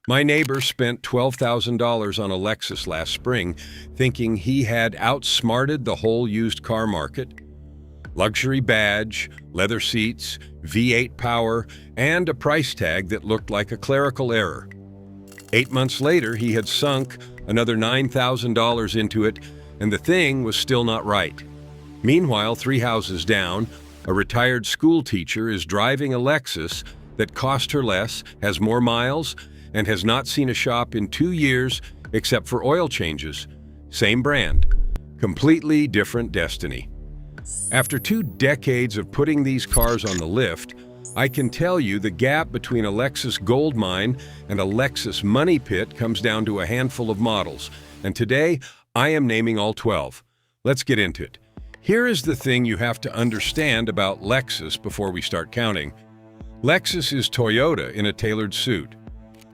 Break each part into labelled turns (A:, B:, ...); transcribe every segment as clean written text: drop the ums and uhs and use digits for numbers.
A: My neighbor spent $12,000 on a Lexus last spring, thinking he had outsmarted the whole used car market. Luxury badge, leather seats, V8 power, and a price tag that looked like a clerical error. 8 months later, he had sunk another $9,000 into it, and the thing was still not right. Meanwhile, 3 houses down, a retired school teacher is driving a Lexus that cost her less, has more miles, and has not seen a shop in 2 years except for oil changes. Same brand. Completely different destiny. After 2 decades of putting these cars on the lift, I can tell you the gap between a Lexus Goldmine and a Lexus Money Pit comes down to a handful of models, and today I am naming all 12. Let's get into it. Here is the thing you have to understand about Lexus before we start counting. Lexus is Toyota in a tailored suit.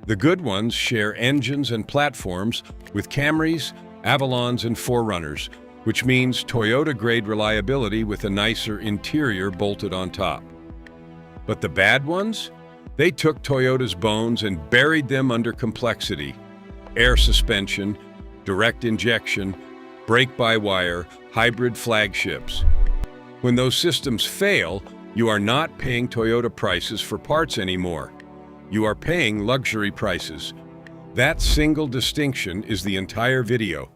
A: The good ones share engines and platforms with Camrys, Avalons, and 4Runners, which means Toyota-grade reliability with a nicer interior bolted on top. But the bad ones? They took Toyota's bones and buried them under complexity. Air suspension, direct injection, brake-by-wire, hybrid flagships. When those systems fail, you are not paying Toyota prices for parts anymore. You are paying luxury prices. That single distinction is the entire video.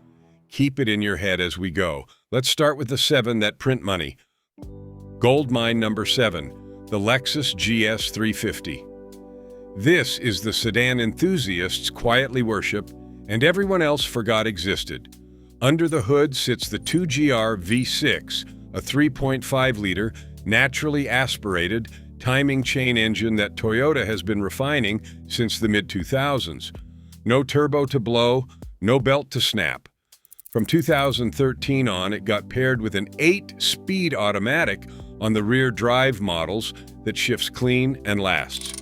A: Keep it in your head as we go. Let's start with the 7 that print money. Goldmine number 7, the Lexus GS 350. This is the sedan enthusiasts quietly worship, and everyone else forgot existed. Under the hood sits the 2GR V6, a 3.5-liter, naturally aspirated, timing chain engine that Toyota has been refining since the mid-2000s. No turbo to blow, no belt to snap. From 2013 on, it got paired with an 8-speed automatic on the rear drive models that shifts clean and lasts.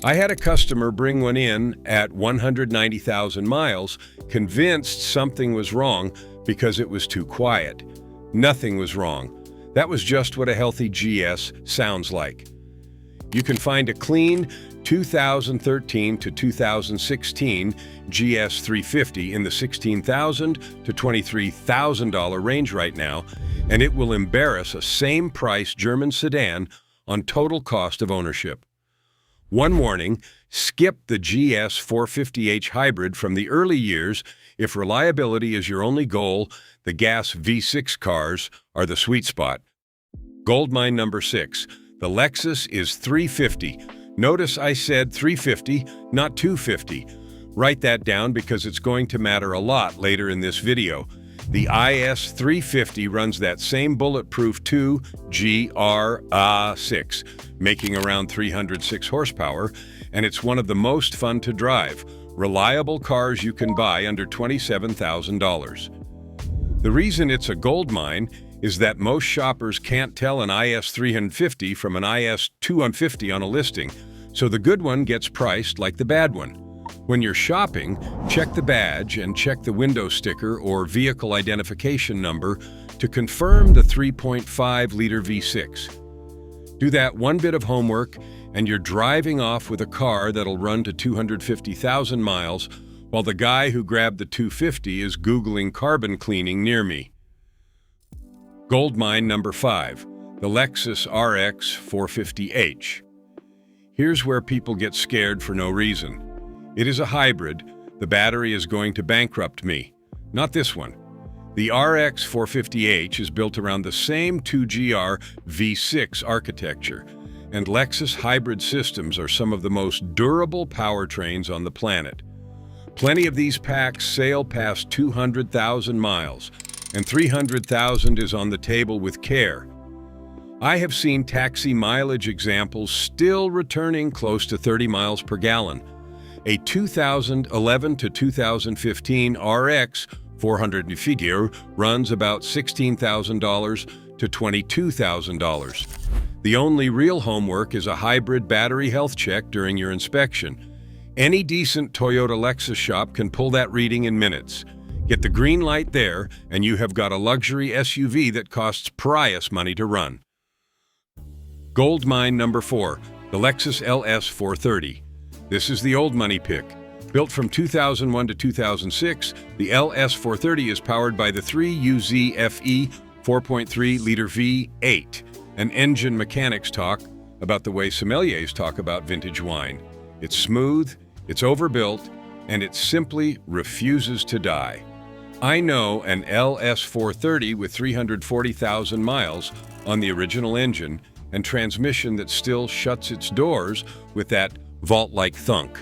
A: I had a customer bring one in at 190,000 miles, convinced something was wrong because it was too quiet. Nothing was wrong. That was just what a healthy GS sounds like. You can find a clean 2013 to 2016 GS 350 in the $16,000 to $23,000 range right now, and it will embarrass a same-price German sedan on total cost of ownership. One warning, skip the GS 450h hybrid from the early years. If reliability is your only goal, the gas V6 cars are the sweet spot. Goldmine number 6. The Lexus is 350. Notice I said 350, not 250. Write that down because it's going to matter a lot later in this video. The IS 350 runs that same bulletproof 2GR6, making around 306 horsepower, and it's one of the most fun to drive, reliable cars you can buy under $27,000. The reason it's a gold mine is that most shoppers can't tell an IS 350 from an IS 250 on a listing, so the good one gets priced like the bad one. When you're shopping, check the badge and check the window sticker or vehicle identification number to confirm the 3.5-liter V6. Do that one bit of homework, and you're driving off with a car that'll run to 250,000 miles, while the guy who grabbed the 250 is Googling carbon cleaning near me. Goldmine number 5, the Lexus RX 450h. Here's where people get scared for no reason. It is a hybrid. The battery is going to bankrupt me. Not this one. The RX 450h is built around the same 2GR V6 architecture, and Lexus hybrid systems are some of the most durable powertrains on the planet. Plenty of these packs sail past 200,000 miles, and 300,000 is on the table with care. I have seen taxi mileage examples still returning close to 30 miles per gallon. A 2011 to 2015 RX 400 figure runs about $16,000 to $22,000. The only real homework is a hybrid battery health check during your inspection. Any decent Toyota Lexus shop can pull that reading in minutes. Get the green light there, and you have got a luxury SUV that costs pariah's money to run. Goldmine number 4, the Lexus LS 430. This is the old money pick. Built from 2001 to 2006, the LS430 is powered by the 3UZ-FE 4.3-liter V8, and engine mechanics talk about the way sommeliers talk about vintage wine. It's smooth, it's overbuilt, and it simply refuses to die. I know an LS430 with 340,000 miles on the original engine and transmission that still shuts its doors with that vault-like thunk.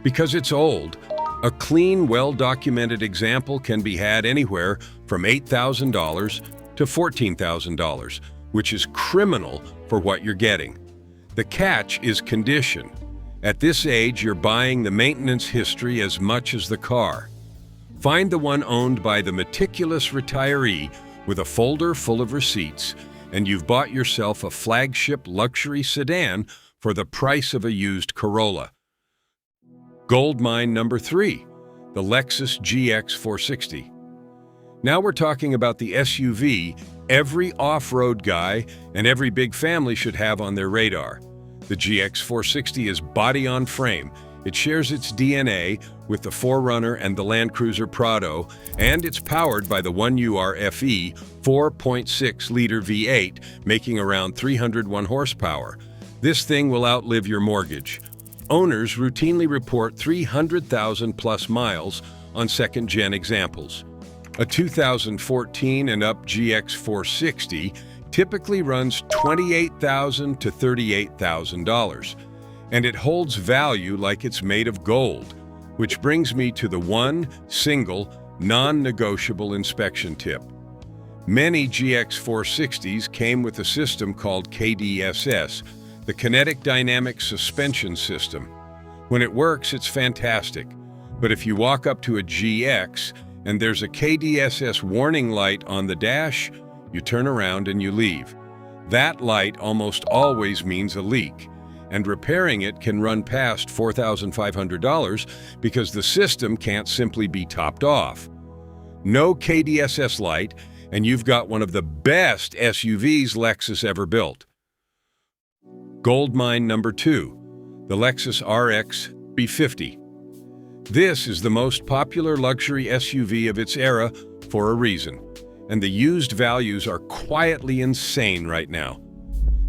A: Because it's old, a clean, well-documented example can be had anywhere from $8,000 to $14,000, which is criminal for what you're getting. The catch is condition. At this age, you're buying the maintenance history as much as the car. Find the one owned by the meticulous retiree with a folder full of receipts, and you've bought yourself a flagship luxury sedan for the price of a used Corolla. Gold mine number 3, the Lexus GX 460. Now we're talking about the SUV every off-road guy and every big family should have on their radar. The GX 460 is body on frame. It shares its DNA with the 4Runner and the Land Cruiser Prado, and it's powered by the 1UR-FE 4.6-liter V8, making around 301 horsepower. This thing will outlive your mortgage. Owners routinely report 300,000 plus miles on second-gen examples. A 2014 and up GX 460 typically runs $28,000 to $38,000, and it holds value like it's made of gold, which brings me to the one single, non-negotiable inspection tip. Many GX 460s came with a system called KDSS, the Kinetic Dynamic Suspension System. When it works, it's fantastic. But if you walk up to a GX and there's a KDSS warning light on the dash, you turn around and you leave. That light almost always means a leak, and repairing it can run past $4,500 because the system can't simply be topped off. No KDSS light, and you've got one of the best SUVs Lexus ever built. Gold mine number 2, the Lexus RX B50. This is the most popular luxury SUV of its era for a reason, and the used values are quietly insane right now.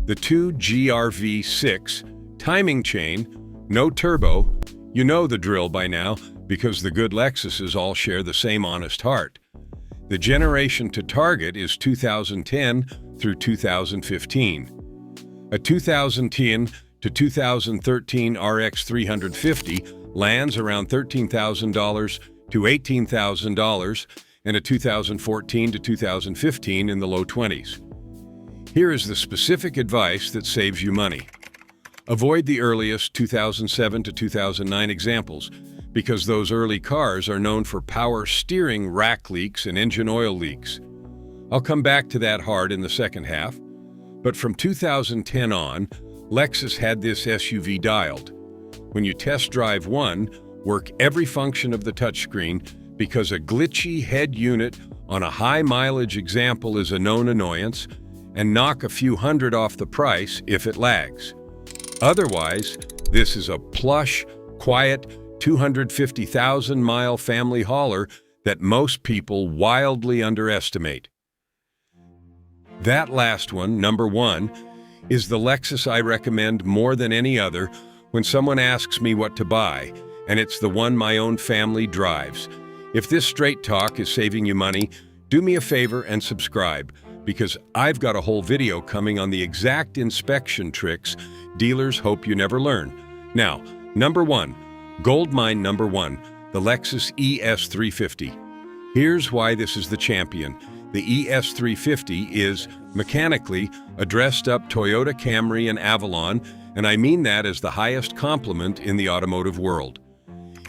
A: The 2GRV6 timing chain, no turbo, you know the drill by now because the good Lexuses all share the same honest heart. The generation to target is 2010 through 2015. A 2010 to 2013 RX 350 lands around $13,000 to $18,000, and a 2014 to 2015 in the low 20s. Here is the specific advice that saves you money. Avoid the earliest 2007 to 2009 examples because those early cars are known for power steering rack leaks and engine oil leaks. I'll come back to that hard in the second half. But from 2010 on, Lexus had this SUV dialed. When you test drive one, work every function of the touchscreen because a glitchy head unit on a high-mileage example is a known annoyance, and knock a few hundred off the price if it lags. Otherwise, this is a plush, quiet, 250,000-mile family hauler that most people wildly underestimate. That last one, number 1, is the Lexus I recommend more than any other when someone asks me what to buy, and it's the one my own family drives. If this straight talk is saving you money, do me a favor and subscribe, because I've got a whole video coming on the exact inspection tricks dealers hope you never learn. Now, number 1, gold mine number 1, the Lexus ES350. Here's why this is the champion. The ES350 is, mechanically, a dressed-up Toyota Camry and Avalon, and I mean that as the highest compliment in the automotive world.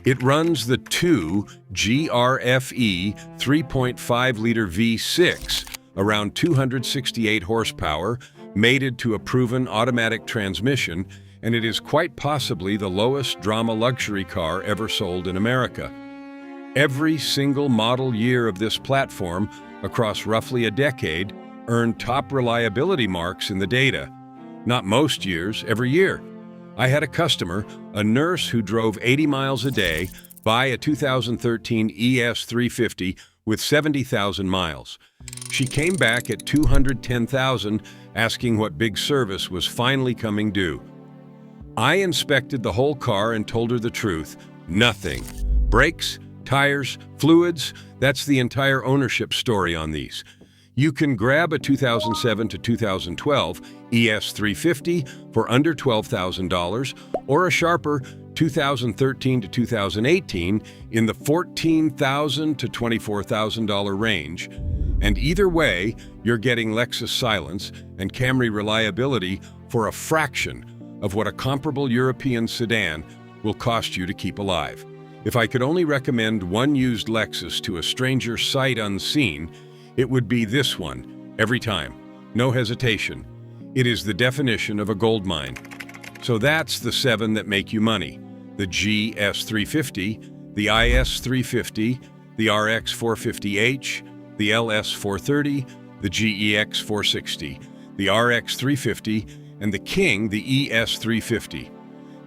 A: It runs the 2GRFE 3.5-liter V6, around 268 horsepower, mated to a proven automatic transmission, and it is quite possibly the lowest drama luxury car ever sold in America. Every single model year of this platform, across roughly a decade, earned top reliability marks in the data. Not most years, every year. I had a customer, a nurse who drove 80 miles a day, buy a 2013 ES350 with 70,000 miles. She came back at 210,000, asking what big service was finally coming due. I inspected the whole car and told her the truth. Nothing. Brakes, tires, fluids, that's the entire ownership story on these. You can grab a 2007 to 2012 ES350 for under $12,000 or a sharper 2013 to 2018 in the $14,000 to $24,000 range. And either way, you're getting Lexus silence and Camry reliability for a fraction of what a comparable European sedan will cost you to keep alive. If I could only recommend one used Lexus to a stranger sight unseen, it would be this one, every time. No hesitation. It is the definition of a gold mine. So that's the 7 that make you money. The GS350, the IS350, the RX450H, the LS430, the GEX460, the RX350, and the King, the ES350.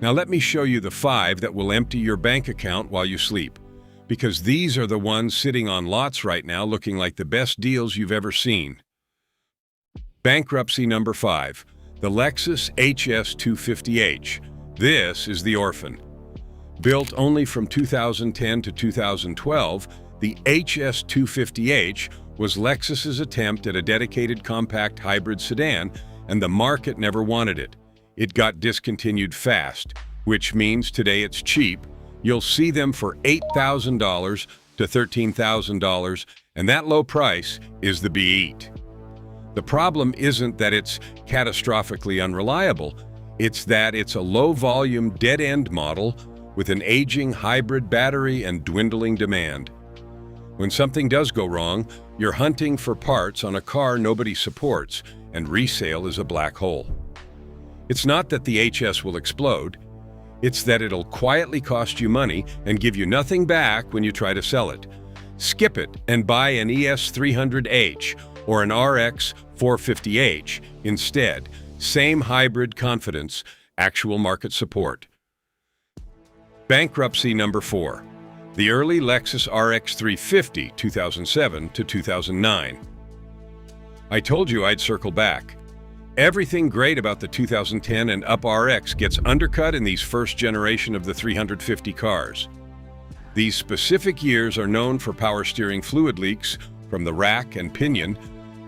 A: Now let me show you the 5 that will empty your bank account while you sleep, because these are the ones sitting on lots right now looking like the best deals you've ever seen. Bankruptcy number 5, the Lexus HS250H. This is the orphan. Built only from 2010 to 2012, the HS250H was Lexus's attempt at a dedicated compact hybrid sedan, and the market never wanted it. It got discontinued fast, which means today it's cheap. You'll see them for $8,000 to $13,000, and that low price is the beat. The problem isn't that it's catastrophically unreliable, it's that it's a low-volume, dead-end model with an aging hybrid battery and dwindling demand. When something does go wrong, you're hunting for parts on a car nobody supports, and resale is a black hole. It's not that the HS will explode, it's that it'll quietly cost you money and give you nothing back when you try to sell it. Skip it and buy an ES300H or an RX450H instead. Same hybrid confidence, actual market support. Bankruptcy number 4, the early Lexus RX350 2007 to 2009. I told you I'd circle back. Everything great about the 2010 and up RX gets undercut in these first generation of the 350 cars. These specific years are known for power steering fluid leaks from the rack and pinion,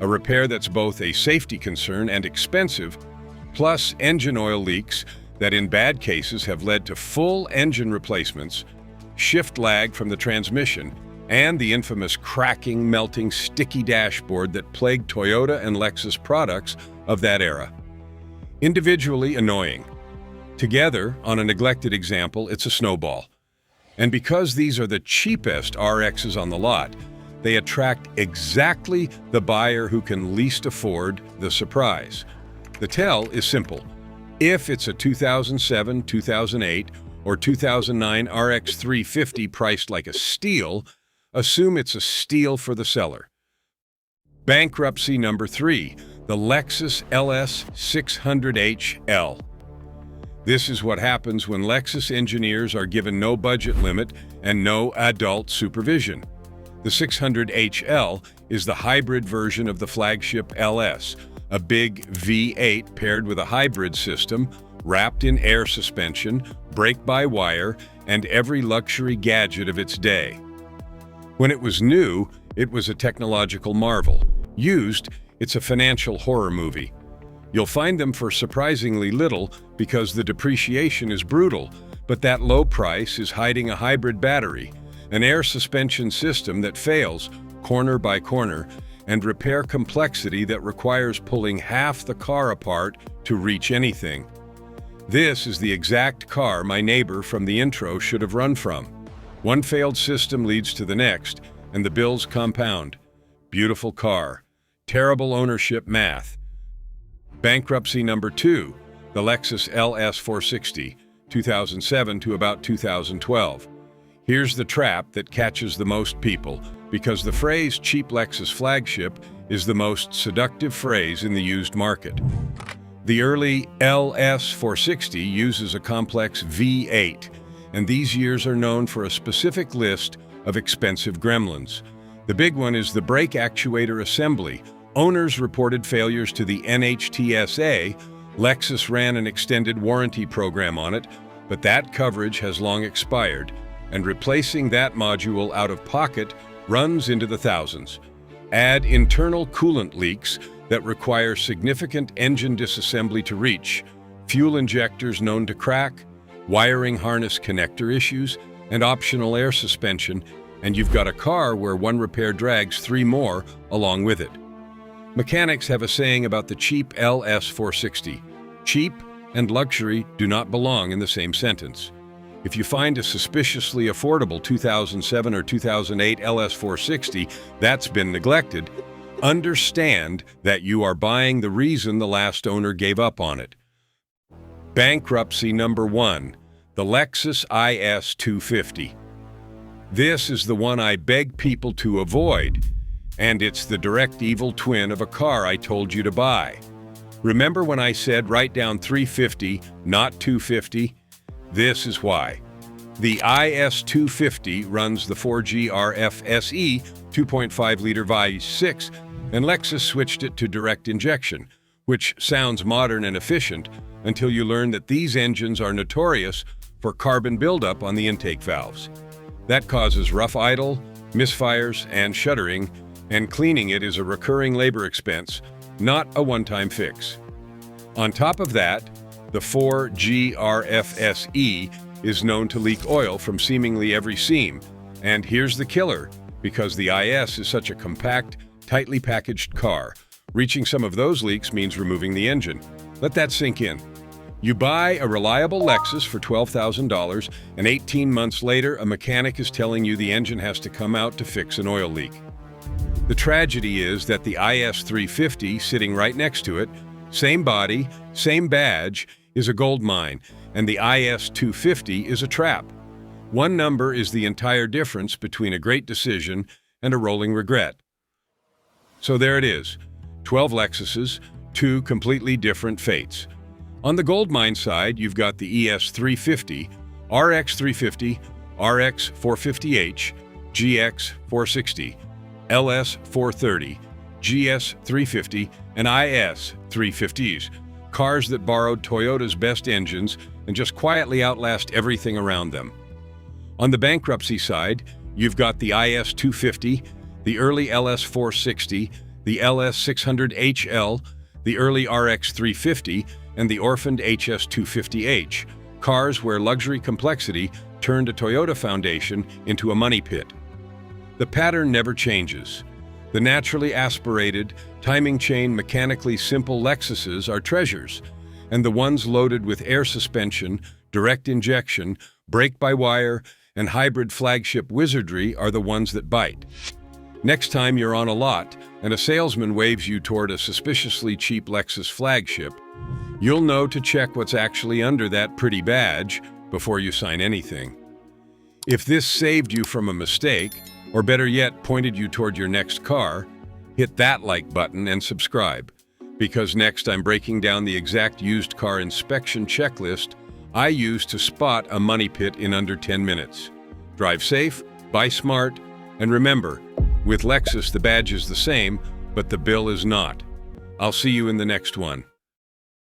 A: a repair that's both a safety concern and expensive, plus engine oil leaks that in bad cases have led to full engine replacements, shift lag from the transmission, and the infamous cracking, melting, sticky dashboard that plagued Toyota and Lexus products of that era. Individually annoying. Together, on a neglected example, it's a snowball. And because these are the cheapest RXs on the lot, they attract exactly the buyer who can least afford the surprise. The tell is simple. If it's a 2007, 2008, or 2009 RX 350 priced like a steal, assume it's a steal for the seller. Bankruptcy number 3, the Lexus LS 600HL. This is what happens when Lexus engineers are given no budget limit and no adult supervision. The 600HL is the hybrid version of the flagship LS, a big V8 paired with a hybrid system, wrapped in air suspension, brake-by-wire, and every luxury gadget of its day. When it was new, it was a technological marvel. Used, it's a financial horror movie. You'll find them for surprisingly little because the depreciation is brutal, but that low price is hiding a hybrid battery, an air suspension system that fails corner by corner, and repair complexity that requires pulling half the car apart to reach anything. This is the exact car my neighbor from the intro should have run from. One failed system leads to the next, and the bills compound. Beautiful car. Terrible ownership math. Bankruptcy number 2, the Lexus LS460, 2007 to about 2012. Here's the trap that catches the most people, because the phrase cheap Lexus flagship is the most seductive phrase in the used market. The early LS460 uses a complex V8, and these years are known for a specific list of expensive gremlins. The big one is the brake actuator assembly. Owners reported failures to the NHTSA. Lexus ran an extended warranty program on it, but that coverage has long expired, and replacing that module out of pocket runs into the thousands. Add internal coolant leaks that require significant engine disassembly to reach, fuel injectors known to crack, wiring harness connector issues, and optional air suspension, and you've got a car where one repair drags 3 more along with it. Mechanics have a saying about the cheap LS460. Cheap and luxury do not belong in the same sentence. If you find a suspiciously affordable 2007 or 2008 LS460 that's been neglected, understand that you are buying the reason the last owner gave up on it. Bankruptcy number 1, the Lexus IS 250. This is the one I beg people to avoid, and it's the direct evil twin of a car I told you to buy. Remember when I said write down 350, not 250? This is why. The IS 250 runs the 4GRF SE 2.5-liter V6, and Lexus switched it to direct injection, which sounds modern and efficient until you learn that these engines are notorious for carbon buildup on the intake valves. That causes rough idle, misfires, and shuddering, and cleaning it is a recurring labor expense, not a one-time fix. On top of that, the 4GRFSE is known to leak oil from seemingly every seam. And here's the killer, because the IS is such a compact, tightly packaged car. Reaching some of those leaks means removing the engine. Let that sink in. You buy a reliable Lexus for $12,000, and 18 months later, a mechanic is telling you the engine has to come out to fix an oil leak. The tragedy is that the IS 350 sitting right next to it, same body, same badge, is a gold mine, and the IS 250 is a trap. One number is the entire difference between a great decision and a rolling regret. So there it is, 12 Lexuses, 2 completely different fates. On the gold mine side, you've got the ES 350, RX 350, RX 450H, GX 460, LS 430, GS 350, and IS 350s, cars that borrowed Toyota's best engines and just quietly outlast everything around them. On the bankruptcy side, you've got the IS 250, the early LS 460, the LS 600HL, the early RX 350, and the orphaned HS 250H, cars where luxury complexity turned a Toyota foundation into a money pit. The pattern never changes. The naturally aspirated, timing chain, mechanically simple Lexuses are treasures, and the ones loaded with air suspension, direct injection, brake-by-wire, and hybrid flagship wizardry are the ones that bite. Next time you're on a lot and a salesman waves you toward a suspiciously cheap Lexus flagship, you'll know to check what's actually under that pretty badge before you sign anything. If this saved you from a mistake, or better yet, pointed you toward your next car, hit that like button and subscribe, because next I'm breaking down the exact used car inspection checklist I use to spot a money pit in under 10 minutes. Drive safe, buy smart, and remember, with Lexus the badge is the same, but the bill is not. I'll see you in the next one.